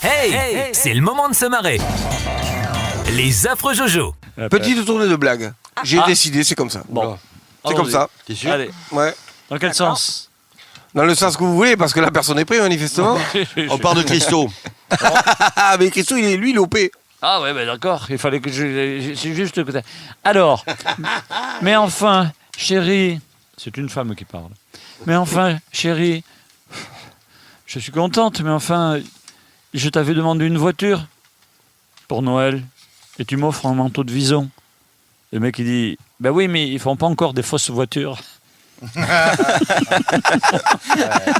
Hey, c'est le moment de se marrer. Les affreux Jojo. Petite tournée de blagues. J'ai décidé, c'est comme ça. Bon. C'est comme ça. T'es sûr? Allez, Ouais. dans quel sens? Dans le sens que vous voulez, parce que la personne est prise, manifestement. On parle de Christo. Ah, mais Christo, il est OP. Ah ouais, bah d'accord, il fallait que c'est juste... Alors, mais enfin, chérie... C'est une femme qui parle. Mais enfin, chérie, je suis contente, mais enfin, je t'avais demandé une voiture pour Noël, et tu m'offres un manteau de vison. Le mec, il dit, ben oui, mais ils font pas encore des fausses voitures.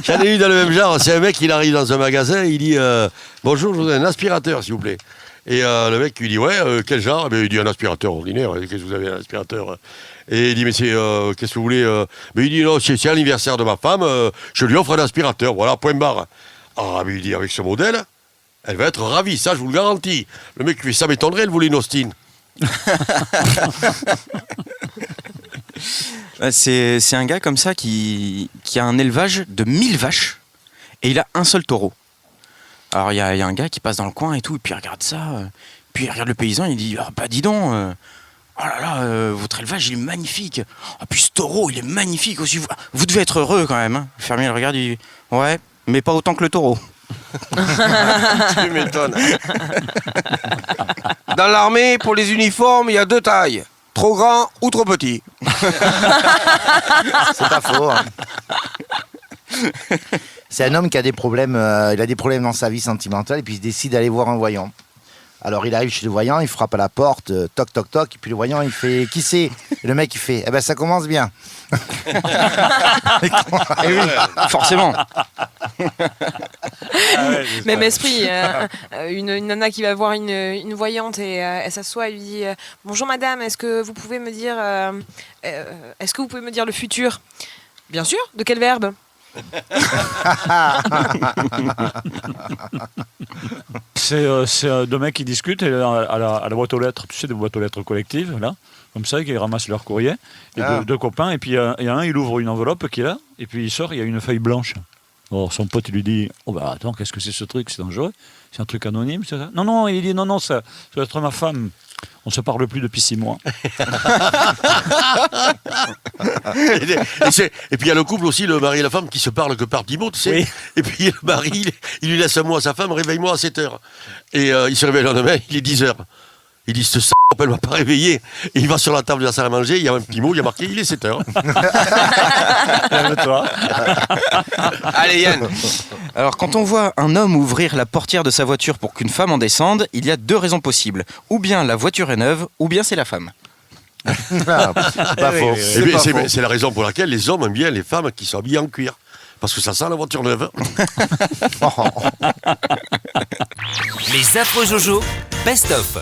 J'en ai eu dans le même genre. C'est un mec, il arrive dans un magasin, il dit bonjour, je voudrais un aspirateur, s'il vous plaît. Et le mec lui dit ouais, quel genre? Il dit un aspirateur ordinaire. Qu'est-ce que vous avez, un aspirateur? Et il dit mais c'est qu'est-ce que vous voulez? Mais il dit non, c'est l'anniversaire de ma femme, je lui offre un aspirateur, voilà, point barre. Ah, mais il dit avec ce modèle, elle va être ravie, ça je vous le garantis. Le mec lui dit ça m'étonnerait, elle voulait une Austin. C'est un gars comme ça qui a un élevage de 1000 vaches et il a un seul taureau. Alors il y a un gars qui passe dans le coin et tout, et puis il regarde ça, puis il regarde le paysan, il dit bah dis donc, oh là là, votre élevage il est magnifique. Ah puis ce taureau il est magnifique aussi, vous devez être heureux quand même. Hein. Le fermier le regarde, il dit ouais, mais pas autant que le taureau. Tu m'étonnes. Dans l'armée, pour les uniformes, il y a 2 tailles. Trop grand ou trop petit. C'est pas faux. Hein. C'est un homme qui a des problèmes, il a des problèmes dans sa vie sentimentale et puis il décide d'aller voir un voyant. Alors il arrive chez le voyant, il frappe à la porte, toc toc toc, et puis le voyant il fait qui c'est? Et le mec il fait eh ben ça commence bien. Et oui, forcément. Même esprit, une nana qui va voir une voyante et elle s'assoit et lui dit bonjour madame, est-ce que vous pouvez me dire le futur? Bien sûr, de quel verbe? C'est deux mecs qui discutent et à la boîte aux lettres, tu sais, des boîtes aux lettres collectives, là, comme ça, qui ramassent leur courrier, et deux copains, et puis il y a un, il ouvre une enveloppe qui est là, et puis il sort, il y a une feuille blanche. Alors son pote, il lui dit oh bah attends, qu'est-ce que c'est ce truc? C'est dangereux, c'est un truc anonyme, c'est ça? Non, il dit non, ça doit être ma femme. On se parle plus depuis 6 mois. Et puis il y a le couple aussi, le mari et la femme, qui se parlent que par 10 mots, tu sais. Oui. Et puis le mari, il lui laisse un mot à sa femme, réveille-moi à 7h. Et il se réveille le lendemain, il est 10h. Il dit, ce elle m'a pas réveillé. Et il va sur la table de la salle à manger, il y a un petit mot, il y a marqué, il est 7h. Calme-toi. Allez Yann. Alors quand on voit un homme ouvrir la portière de sa voiture pour qu'une femme en descende, il y a 2 raisons possibles. Ou bien la voiture est neuve, ou bien c'est la femme. Pas faux. Eh bien, c'est la raison pour laquelle les hommes aiment bien les femmes qui sont habillées en cuir. Parce que ça sent la voiture neuve. Les affreux Jojo, best of.